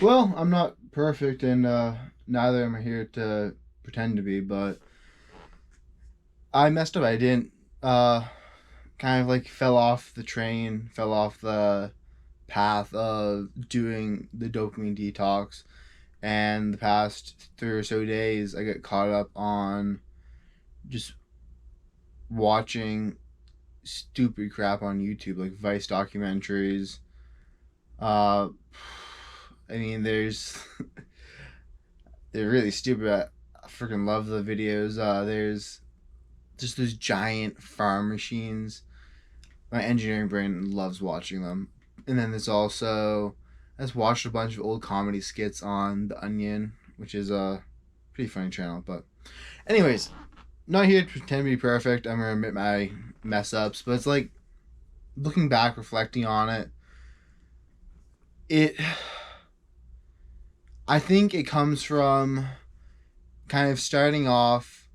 Well, I'm not perfect, and neither am I here to pretend to be, but I messed up. I didn't, uh, kind of like fell off the train, fell off the path of doing the dopamine detox. And the past 3 or so days, I got caught up on just watching stupid crap on YouTube, like Vice documentaries. Uh, I mean, they're really stupid. I freaking love the videos. There's just those giant farm machines. My engineering brain loves watching them. And then there's also I just watched a bunch of old comedy skits on The Onion, which is a pretty funny channel. But anyways, not here to pretend to be perfect. I'm gonna admit my mess ups, but it's like looking back, reflecting on it. It I think it comes from kind of starting off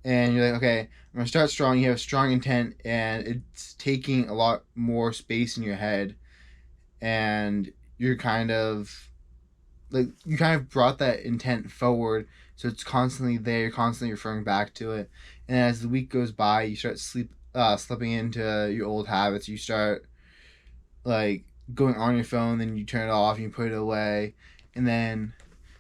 and you're like, okay, I'm gonna start strong. You have strong intent, and it's taking a lot more space in your head, and you're kind of like you kind of brought that intent forward, so it's constantly there. You're constantly referring back to it, and as the week goes by, you start slipping into your old habits. You start like going on your phone, then you turn it off, and you put it away, and then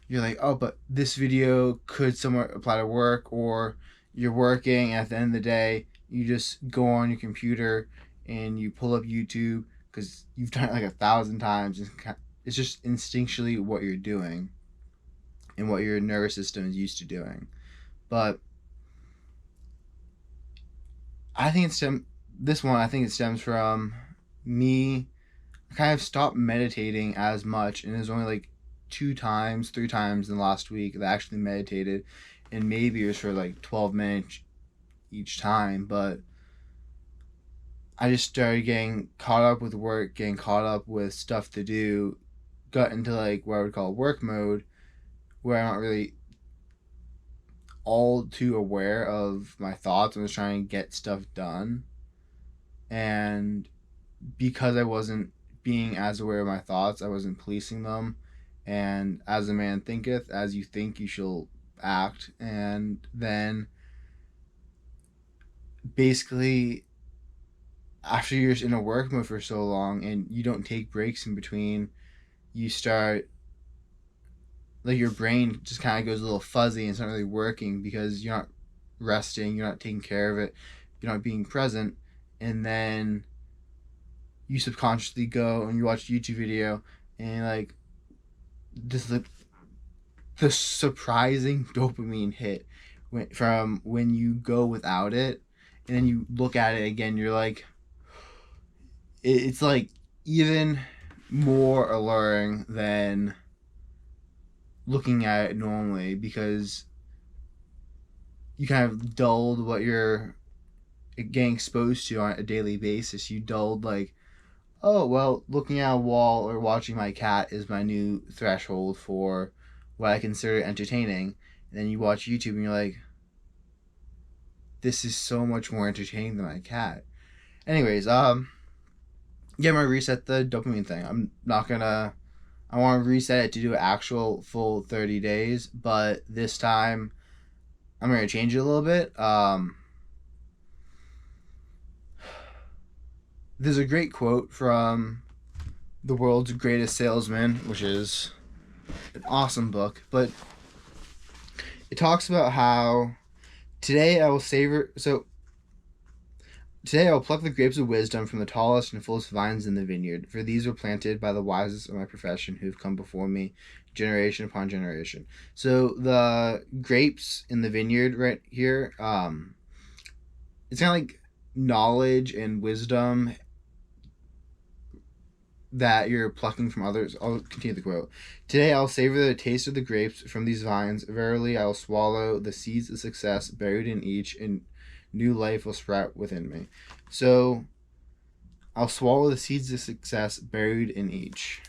you're like, oh, but this video could somewhat apply to work, or you're working, and at the end of the day, you just go on your computer and you pull up YouTube because you've done it like 1,000 times. It's just instinctually what you're doing and what your nervous system is used to doing. But I think this one. I think it stems from me. I kind of stopped meditating as much, and there's only like 2 times, 3 times in the last week that I actually meditated, and maybe it was for like 12 minutes each time. But I just started getting caught up with work, getting caught up with stuff to do, got into like what I would call work mode, where I'm not really all too aware of my thoughts. I'm just trying to get stuff done. And because I wasn't being as aware of my thoughts, I wasn't policing them. And as a man thinketh, as you think, you shall act. And then basically, after you're in a work mode for so long and you don't take breaks in between, you start like your brain just kind of goes a little fuzzy and it's not really working because you're not resting, you're not taking care of it, you're not being present. And then you subconsciously go and you watch a YouTube video and like this like the surprising dopamine hit from when you go without it, and then you look at it again, you're like it's like even more alluring than looking at it normally because you kind of dulled what you're getting exposed to on a daily basis. You dulled like, oh well, looking at a wall or watching my cat is my new threshold for what I consider entertaining. And then you watch YouTube and you're like, this is so much more entertaining than my cat. Anyways, yeah, I'm gonna reset the dopamine thing. I'm not gonna. I want to reset it to do an actual full 30 days, but this time I'm gonna change it a little bit. There's a great quote from The World's Greatest Salesman, which is an awesome book, but it talks about how today I will savor. So today I will pluck the grapes of wisdom from the tallest and fullest vines in the vineyard, for these were planted by the wisest of my profession who have come before me, generation upon generation. So the grapes in the vineyard right here, it's kind of like knowledge and wisdom that you're plucking from others. I'll continue the quote. Today I'll savor the taste of the grapes from these vines. Verily I will swallow the seeds of success buried in each, and new life will sprout within me. So I'll swallow the seeds of success buried in each.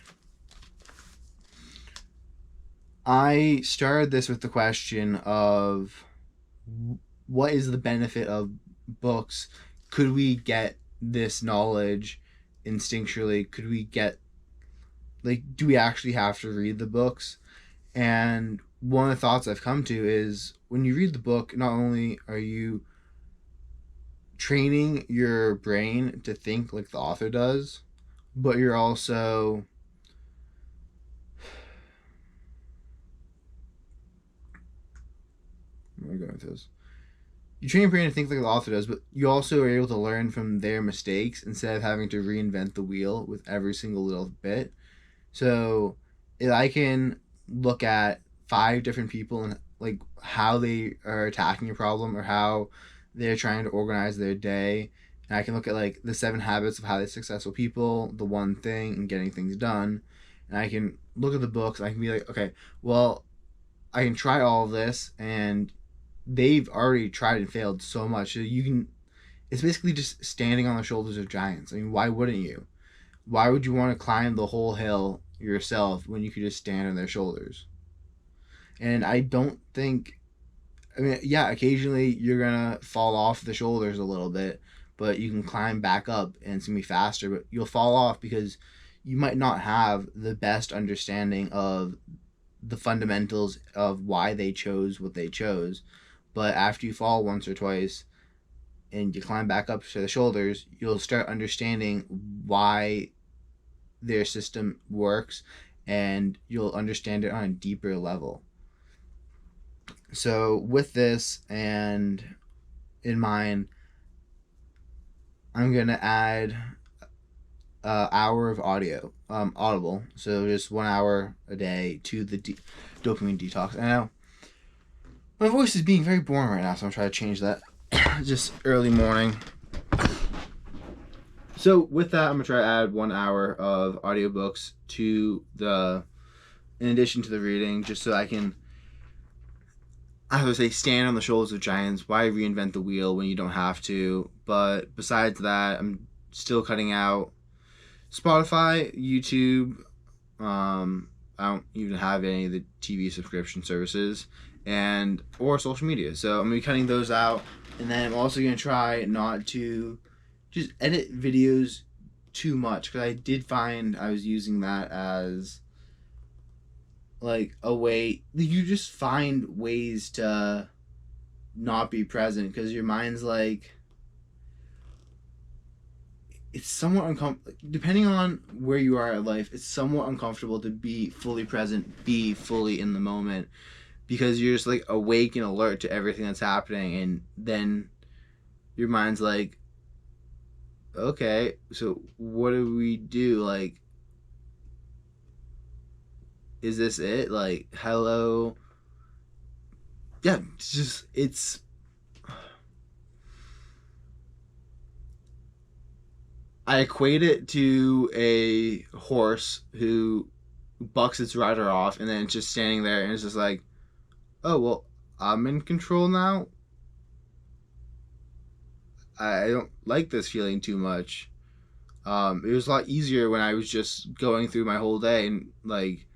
I started this with the question of what is the benefit of books? Could we get this knowledge instinctually? Could we get like, do we actually have to read the books? And one of the thoughts I've come to is when you read the book, not only are you training your brain to think like the author does, but you're also where am I going with this? You train your brain to think like the author does, but you also are able to learn from their mistakes instead of having to reinvent the wheel with every single little bit. So if I can look at five different people and like how they are attacking a problem or how they're trying to organize their day, and I can look at like the 7 habits of highly successful people, the one thing, and getting things done, and I can look at the books. And I can be like, okay, well, I can try all of this, and they've already tried and failed so much. So you can. It's basically just standing on the shoulders of giants. I mean, why wouldn't you? Why would you want to climb the whole hill yourself when you could just stand on their shoulders? And I don't think, I mean, yeah, occasionally you're gonna fall off the shoulders a little bit, but you can climb back up and it's gonna be faster. But you'll fall off because you might not have the best understanding of the fundamentals of why they chose what they chose. But after you fall once or twice and you climb back up to the shoulders, you'll start understanding why their system works, and you'll understand it on a deeper level. So with this and in mind, I'm gonna add an hour of audio, audible. So just 1 hour a day to the dopamine detox. I know my voice is being very boring right now, so I'm trying to change that. Just early morning. So with that, I'm gonna try to add 1 hour of audiobooks to the, in addition to the reading, just so I can, I would say, stand on the shoulders of giants. Why reinvent the wheel when you don't have to? But besides that, I'm still cutting out Spotify, YouTube. I don't even have any of the TV subscription services and or social media. So I'm gonna be cutting those out, and then I'm also gonna try not to just edit videos too much, because I did find I was using that as like a way, you just find ways to not be present because your mind's like, it's somewhat uncomfortable depending on where you are at life. It's somewhat uncomfortable to be fully present, be fully in the moment, because you're just like awake and alert to everything that's happening, and then your mind's like, okay, so what do we do? Like, is this it? Like, hello? Yeah, it's I equate it to a horse who bucks its rider off, and then it's just standing there and it's just like, oh, well, I'm in control now. I don't like this feeling too much. It was a lot easier when I was just going through my whole day, and like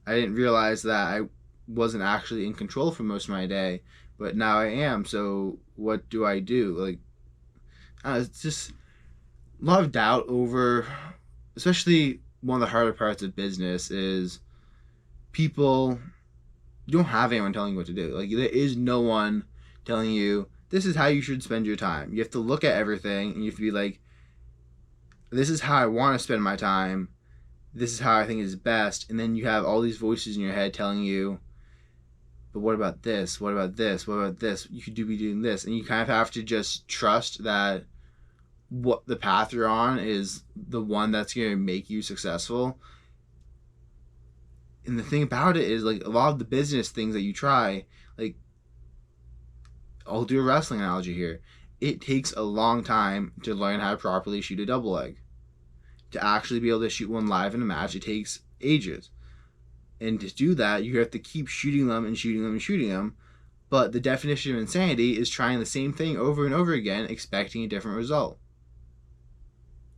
I didn't realize that I wasn't actually in control for most of my day, but now I am. So what do I do? Like, it's just a lot of doubt over, especially one of the harder parts of business is people. You don't have anyone telling you what to do. Like, there is no one telling you this is how you should spend your time. You have to look at everything and you have to be like, this is how I want to spend my time. This is how I think is best. And then you have all these voices in your head telling you, but what about this? What about this? What about this? You could be doing this. And you kind of have to just trust that what the path you're on is the one that's going to make you successful. And the thing about it is, like, a lot of the business things that you try, like, I'll do a wrestling analogy here. It takes a long time to learn how to properly shoot a double leg. To actually be able to shoot one live in a match, it takes ages. And to do that, you have to keep shooting them and shooting them and shooting them. But the definition of insanity is trying the same thing over and over again, expecting a different result.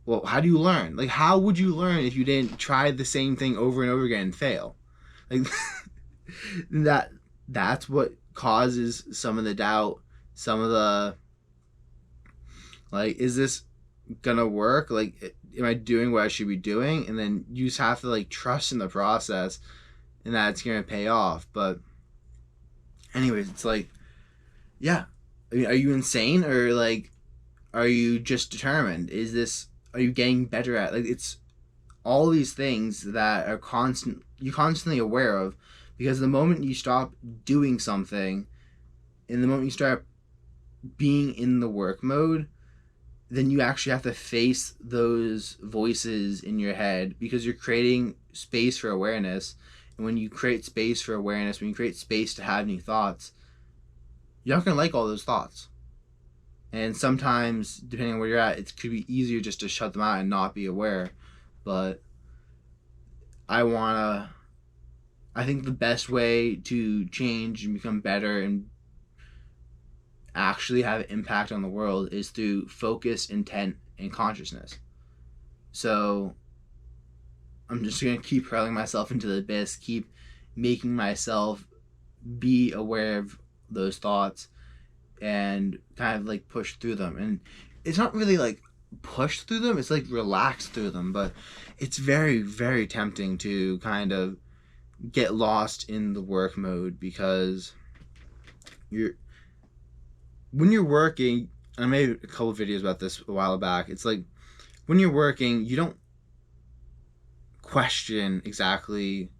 Well, how do you learn? Like, how would you learn if you didn't try the same thing over and over again and fail? Like, that's what causes some of the doubt, some of the, like, is this gonna work? Like, am I doing what I should be doing? And then you just have to like trust in the process, and that it's gonna pay off. But anyways, it's like, yeah, I mean, are you insane, or like, are you just determined? Are you getting better at, like, it's all these things that are you're constantly aware of, because the moment you stop doing something, and the moment you start being in the work mode, then you actually have to face those voices in your head, because you're creating space for awareness. And when you create space for awareness, when you create space to have new thoughts, you're not going to like all those thoughts. And sometimes, depending on where you're at, it could be easier just to shut them out and not be aware. But I think the best way to change and become better and actually have an impact on the world is through focus, intent, and consciousness. So I'm just going to keep hurling myself into the abyss, keep making myself be aware of those thoughts, and kind of like push through them. And it's not really like push through them, it's like relax through them. But it's very, very tempting to kind of get lost in the work mode, because when you're working, I made a couple of videos about this a while back. It's like, when you're working, you don't question exactly,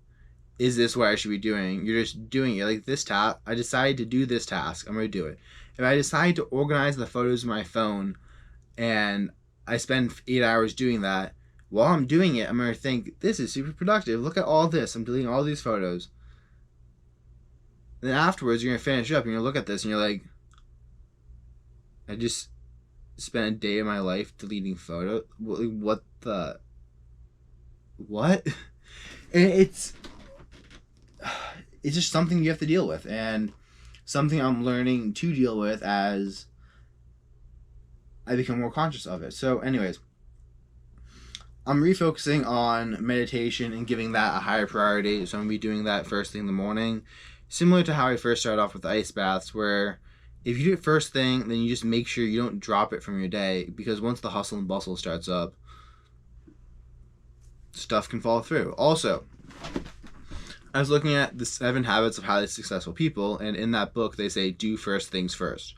is this what I should be doing? You're just doing it. Like, this task, I decided to do this task, I'm going to do it. If I decide to organize the photos of my phone and I spend 8 hours doing that, while I'm doing it, I'm going to think, this is super productive. Look at all this. I'm deleting all these photos. And then afterwards, you're going to finish up and you're going to look at this and you're like, I just spent a day of my life deleting photos. What the? What? And it's just something you have to deal with, and something I'm learning to deal with as I become more conscious of it. So anyways, I'm refocusing on meditation and giving that a higher priority. So I'm going to be doing that first thing in the morning, similar to how I first started off with the ice baths, where if you do it first thing, then you just make sure you don't drop it from your day, because once the hustle and bustle starts up, stuff can fall through. Also, I was looking at the 7 Habits of Highly Successful People, and in that book they say, do first things first.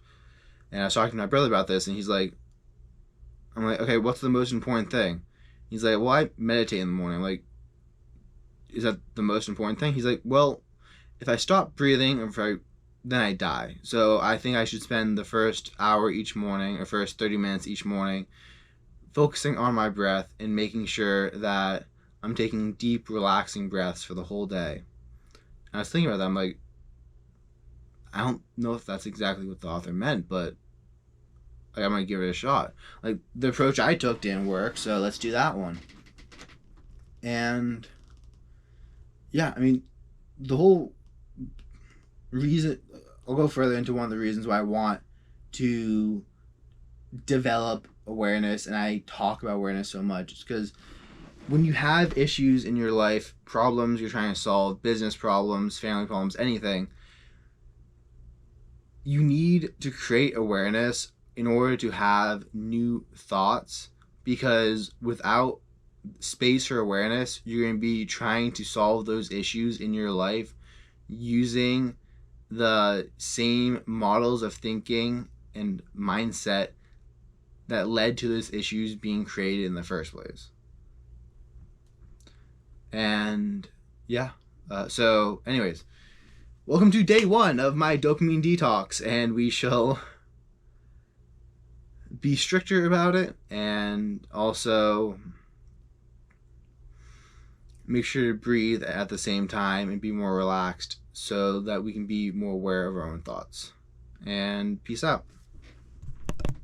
And I was talking to my brother about this, and I'm like, okay, what's the most important thing? He's like, well, I meditate in the morning. I'm like, is that the most important thing? He's like, well, if I stop breathing, then I die. So I think I should spend the first hour each morning, or first 30 minutes each morning, focusing on my breath and making sure that I'm taking deep, relaxing breaths for the whole day. And I was thinking about that. I'm like, I don't know if that's exactly what the author meant, but like, I'm going to give it a shot. Like, the approach I took didn't work, so let's do that one. And yeah, I mean, the whole reason, I'll go further into one of the reasons why I want to develop awareness and I talk about awareness so much. It's because when you have issues in your life, problems you're trying to solve, business problems, family problems, anything, you need to create awareness in order to have new thoughts, because without space for awareness, you're going to be trying to solve those issues in your life using the same models of thinking and mindset that led to those issues being created in the first place. And yeah, so anyways, welcome to day 1 of my dopamine detox, and we shall be stricter about it, and also make sure to breathe at the same time and be more relaxed, so that we can be more aware of our own thoughts. And peace out.